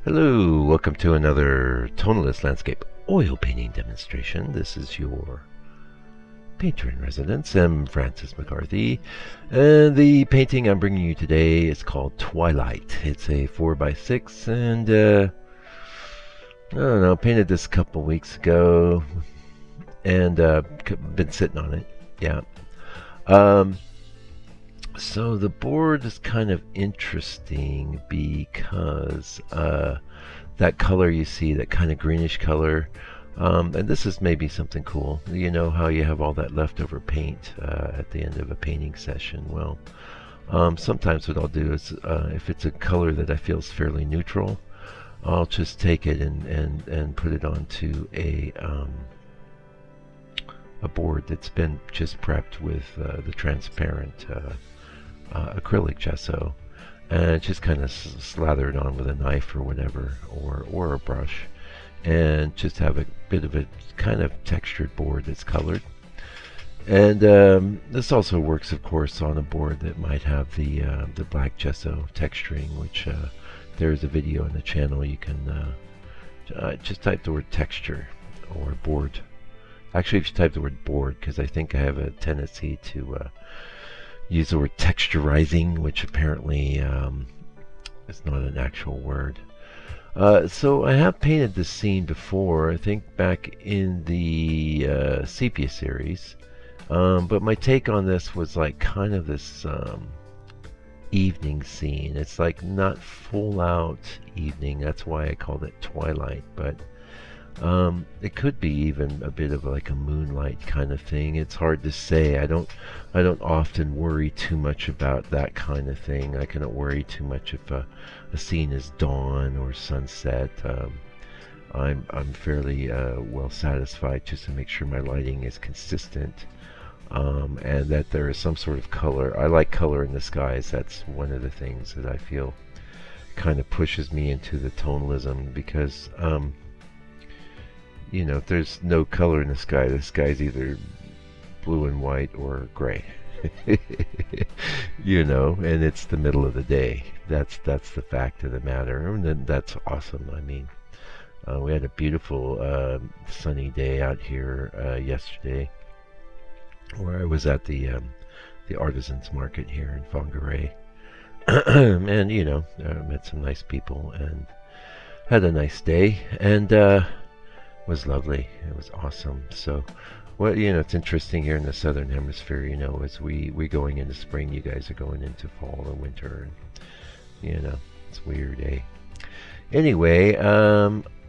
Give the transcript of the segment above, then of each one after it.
Hello, welcome to another tonalist landscape oil painting demonstration. This is your painter in residence. I'm Francis McCarthy, and the painting I'm bringing you today is called Twilight. It's a 4x6, and I don't know, painted this a couple weeks ago, and been sitting on it. Yeah. So the board is kind of interesting because that color you see, that kind of greenish color, and this is maybe something cool. You know how you have all that leftover paint at the end of a painting session? Well, sometimes what I'll do is if it's a color that I feel is fairly neutral, I'll just take it and put it onto a board that's been just prepped with the transparent acrylic gesso, and just kind of slather it on with a knife or whatever, or a brush, and just have a bit of a kind of textured board that's colored. And this also works, of course, on a board that might have the black gesso texturing, which there's a video on the channel. You can just type the word texture or board. Actually, if you type the word board, because I think I have a tendency to use the word texturizing, which apparently is not an actual word. So I have painted this scene before, I think back in the Sepia series, but my take on this was like kind of this evening scene. It's like not full out evening, that's why I called it Twilight, but it could be even a bit of like a moonlight kind of thing. It's hard to say. I don't often worry too much about that kind of thing. I cannot worry too much if a scene is dawn or sunset. I'm fairly well satisfied just to make sure my lighting is consistent, and that there is some sort of color. I like color in the skies. That's one of the things that I feel kind of pushes me into the tonalism, because you know, if there's no color in the sky's either blue and white or gray. You know, and it's the middle of the day. That's the fact of the matter, and then that's awesome. I mean, we had a beautiful sunny day out here yesterday, where I was at the artisans market here in Fongaray, and you know, met some nice people and had a nice day, and was lovely. It was awesome. So, well, you know, it's interesting here in the southern hemisphere. You know, as we're going into spring, you guys are going into fall or winter, and you know, it's weird, eh? Anyway,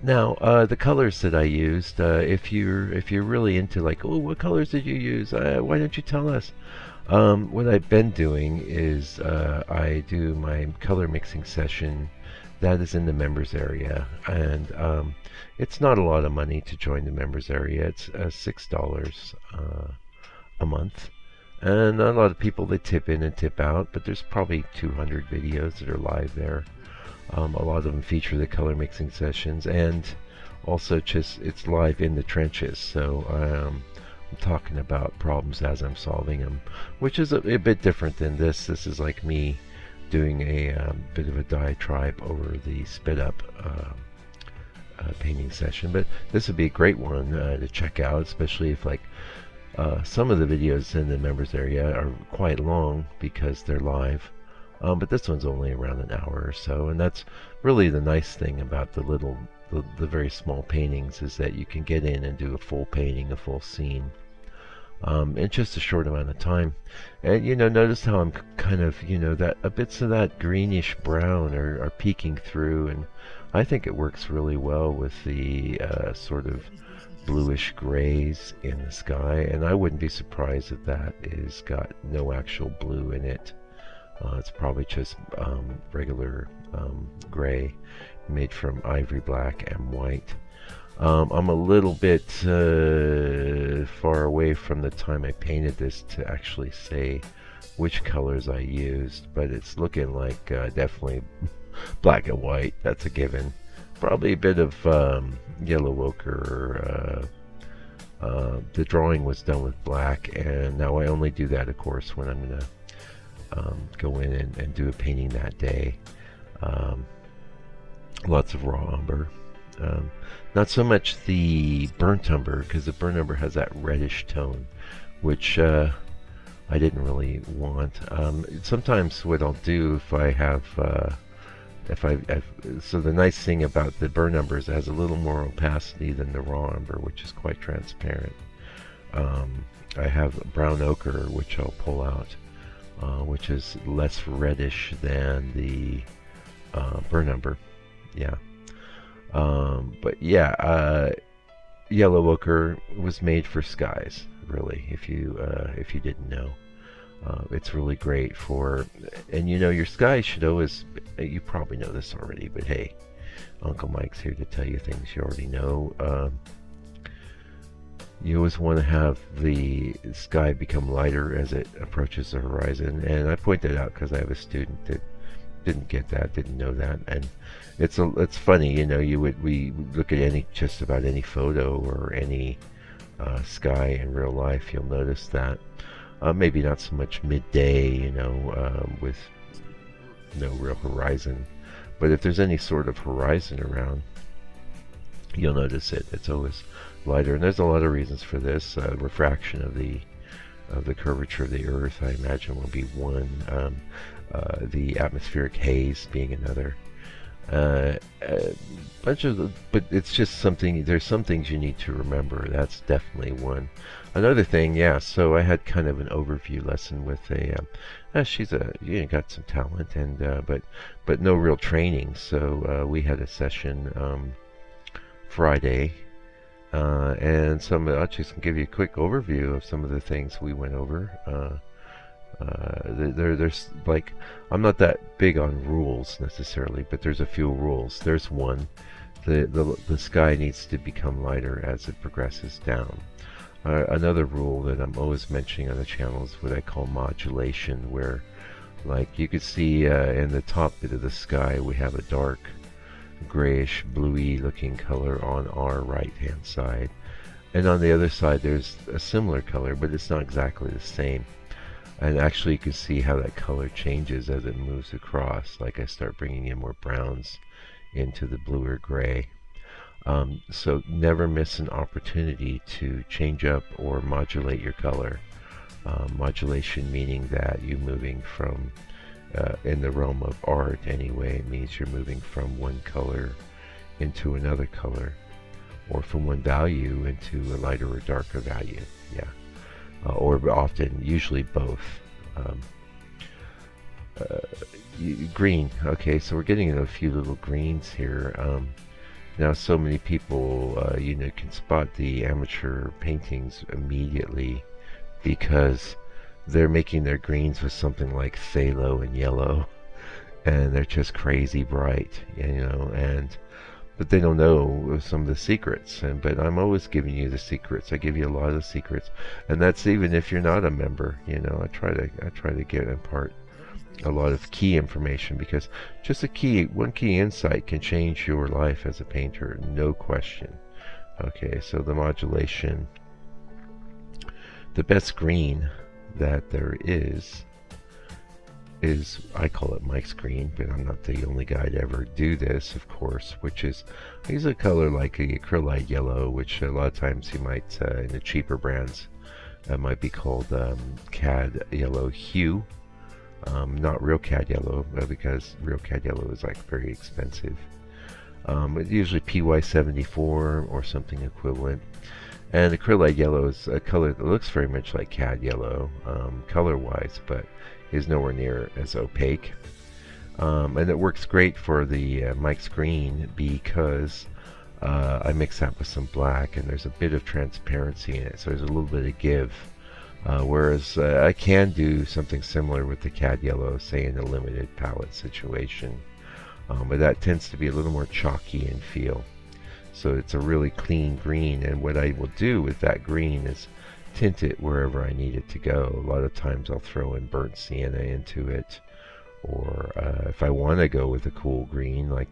now the colors that I used. If you're really into like, oh, what colors did you use? Why don't you tell us? What I've been doing is I do my color mixing session. That is in the members area, and it's not a lot of money to join the members area. It's $6 a month, and a lot of people, they tip in and tip out, but there's probably 200 videos that are live there. A lot of them feature the color mixing sessions, and also just it's live in the trenches. So I'm talking about problems as I'm solving them, which is a bit different than this. This is like me doing a bit of a diatribe over the sped up painting session, but this would be a great one to check out, especially if like some of the videos in the members area are quite long because they're live, but this one's only around an hour or so, and that's really the nice thing about the very small paintings, is that you can get in and do a full painting, a full scene, in just a short amount of time. And you know, notice how I'm kind of, you know, that bits of that greenish brown are peeking through, and I think it works really well with the sort of bluish grays in the sky, and I wouldn't be surprised if that is got no actual blue in it. It's probably just regular gray made from ivory black and white. I'm a little bit far away from the time I painted this to actually say which colors I used, but it's looking like definitely black and white. That's a given. Probably a bit of yellow ochre. The drawing was done with black, and now I only do that, of course, when I'm going to go in and do a painting that day. Lots of raw umber. Um, Not so much the burnt umber, because the burnt umber has that reddish tone, which I didn't really want. Sometimes what I'll do if I have, so the nice thing about the burnt umber is it has a little more opacity than the raw umber, which is quite transparent. I have brown ochre, which I'll pull out, which is less reddish than the burnt umber. Yeah. But yeah, yellow ochre was made for skies, really. If you didn't know, it's really great for, and you know, your sky should always. You probably know this already, but hey, Uncle Mike's here to tell you things you already know. You always want to have the sky become lighter as it approaches the horizon, and I point that out because I have a student that didn't get that, didn't know that, and it's funny, you know. We look at just about any photo or any sky in real life, you'll notice that maybe not so much midday, you know, with no real horizon, but if there's any sort of horizon around, you'll notice it. It's always lighter, and there's a lot of reasons for this. Refraction of the curvature of the Earth, I imagine, will be one. The atmospheric haze being another. But it's just something. There's some things you need to remember. That's definitely one. Another thing, yeah. So I had kind of an overview lesson with she's got some talent, and but no real training. So we had a session Friday. And I'll just give you a quick overview of some of the things we went over. There's like, I'm not that big on rules necessarily, but there's a few rules. There's one: the sky needs to become lighter as it progresses down. Another rule that I'm always mentioning on the channel is what I call modulation, where, like, you could see in the top bit of the sky we have a dark grayish bluey looking color on our right hand side, and on the other side there's a similar color, but it's not exactly the same. And actually you can see how that color changes as it moves across. Like, I start bringing in more browns into the blue or gray. So never miss an opportunity to change up or modulate your color. Modulation meaning that you're moving from in the realm of art anyway, it means you're moving from one color into another color, or from one value into a lighter or darker value. Yeah. Or often, usually both. Green. Okay, so we're getting into a few little greens here. Now, so many people, can spot the amateur paintings immediately because they're making their greens with something like phthalo and yellow, and they're just crazy bright, but they don't know some of the secrets. But I'm always giving you the secrets. I give you a lot of the secrets, and that's even if you're not a member. I try to impart a lot of key information, because just one key insight can change your life as a painter, no question. Okay, so the modulation, the best green that there is, I call it Mike's green, but I'm not the only guy to ever do this, of course, which is, I use a color like a acrylite yellow, which a lot of times you might, in the cheaper brands, might be called cad yellow hue. Not real cad yellow, because real cad yellow is like very expensive. It's usually PY74 or something equivalent. And acrylite yellow is a color that looks very much like cad yellow, color-wise, but is nowhere near as opaque. And it works great for the Mike's green because I mix that with some black, and there's a bit of transparency in it, so there's a little bit of give. Whereas I can do something similar with the cad yellow, say in a limited palette situation, but that tends to be a little more chalky in feel. So it's a really clean green, and what I will do with that green is tint it wherever I need it to go. A lot of times I'll throw in burnt sienna into it, or if I want to go with a cool green, like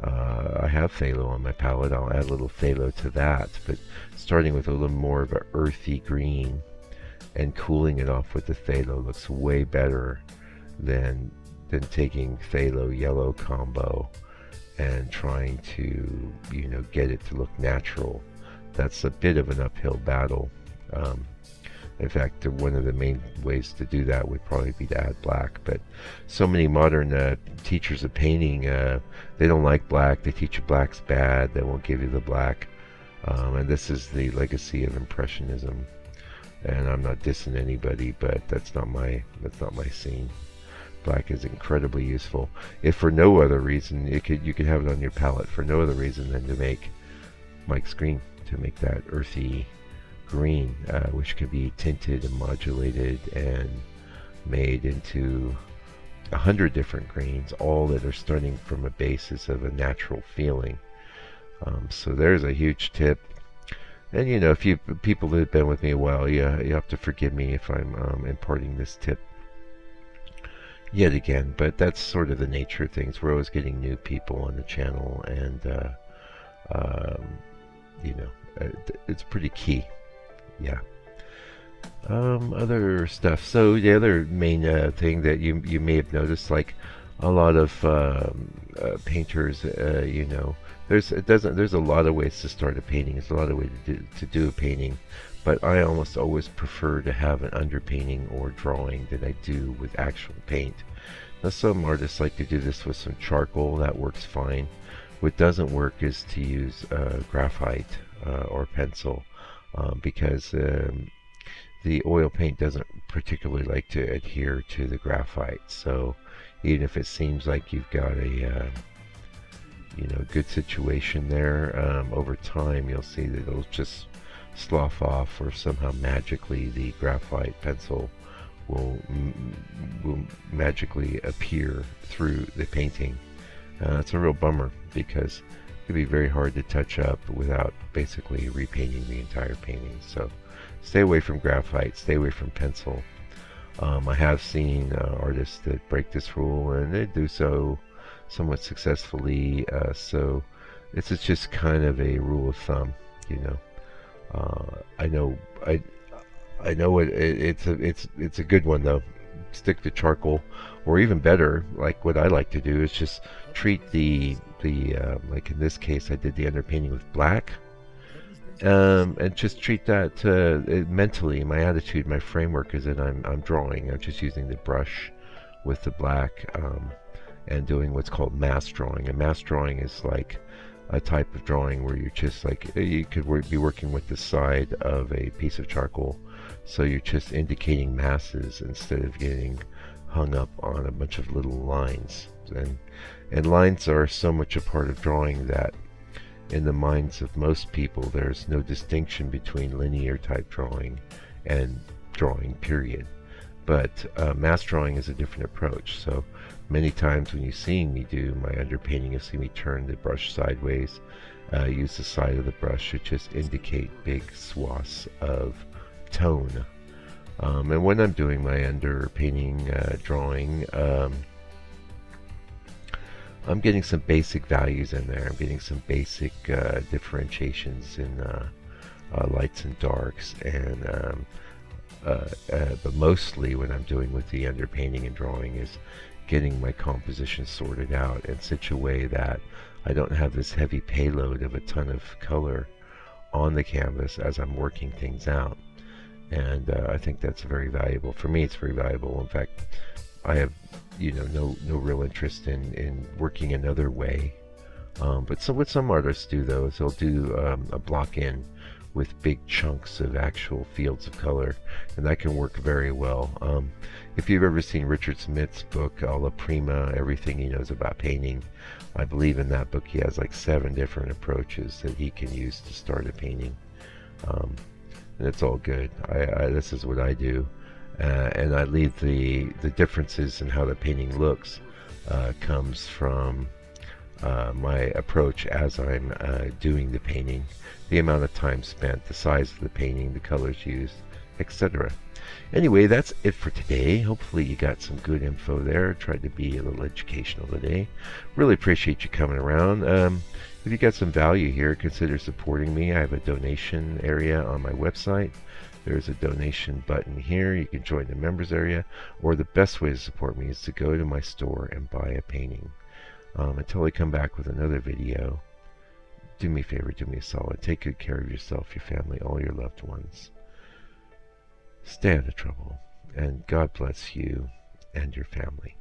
I have phthalo on my palette, I'll add a little phthalo to that, but starting with a little more of an earthy green and cooling it off with the phthalo looks way better than taking phthalo yellow combo and trying to, you know, get it to look natural. That's a bit of an uphill battle. In fact, one of the main ways to do that would probably be to add black. But so many modern teachers of painting, they don't like black. They teach you black's bad. They won't give you the black. And this is the legacy of Impressionism. And I'm not dissing anybody, but that's not my scene. Black is incredibly useful, if for no other reason. You could have it on your palette for no other reason than to make Mike's green, to make that earthy green, which can be tinted and modulated and made into 100 different greens, all that are starting from a basis of a natural feeling. So there's a huge tip. And you know, if you people that have been with me a while, you have to forgive me if I'm imparting this tip yet again, but that's sort of the nature of things. We're always getting new people on the channel, and you know, it's pretty key. Yeah. Other stuff. So the other main thing that you may have noticed, like a lot of painters, you know, there's a lot of ways to start a painting. There's a lot of ways to do a painting, but I almost always prefer to have an underpainting or drawing than I do with actual paint. Now, some artists like to do this with some charcoal. That works fine. What doesn't work is to use graphite or pencil, because the oil paint doesn't particularly like to adhere to the graphite. So even if it seems like you've got a you know, good situation there, over time you'll see that it'll just slough off, or somehow magically the graphite pencil will magically appear through the painting. It's a real bummer, because it can be very hard to touch up without basically repainting the entire painting. So stay away from graphite, stay away from pencil. I have seen artists that break this rule, and they do so somewhat successfully. So it's just kind of a rule of thumb, you know. I know it's a good one though. Stick to charcoal, or even better, like what I like to do is just treat the like in this case I did the underpainting with black, and just treat that mentally. My attitude, my framework is that I'm drawing. I'm just using the brush with the black, and doing what's called mass drawing. And mass drawing is like a type of drawing where you're just like, you could be working with the side of a piece of charcoal, so you're just indicating masses instead of getting hung up on a bunch of little lines. And lines are so much a part of drawing that in the minds of most people there's no distinction between linear type drawing and drawing, period. But mass drawing is a different approach. So many times when you're seeing me do my underpainting, you'll see me turn the brush sideways, use the side of the brush to just indicate big swaths of tone. And when I'm doing my underpainting drawing, I'm getting some basic values in there. I'm getting some basic differentiations in lights and darks, and but mostly what I'm doing with the underpainting and drawing is getting my composition sorted out in such a way that I don't have this heavy payload of a ton of color on the canvas as I'm working things out. And I think that's very valuable. For me, it's very valuable. In fact, I have, you know, no real interest in working another way. But so what some artists do though is they'll do a block in with big chunks of actual fields of color, and that can work very well. If you've ever seen Richard Smith's book, Alla Prima, Everything He Knows About Painting, I believe in that book he has like 7 different approaches that he can use to start a painting. And it's all good. This is what I do. And I leave the differences in how the painting looks comes from my approach as I'm doing the painting, the amount of time spent, the size of the painting, the colors used, etc. Anyway, that's it for today. Hopefully you got some good info there. Tried to be a little educational today. Really appreciate you coming around. If you got some value here, consider supporting me. I have a donation area on my website. There's a donation button here. You can join the members area, or the best way to support me is to go to my store and buy a painting. Until I come back with another video, do me a favor, do me a solid. Take good care of yourself, your family, all your loved ones. Stay out of trouble, and God bless you and your family.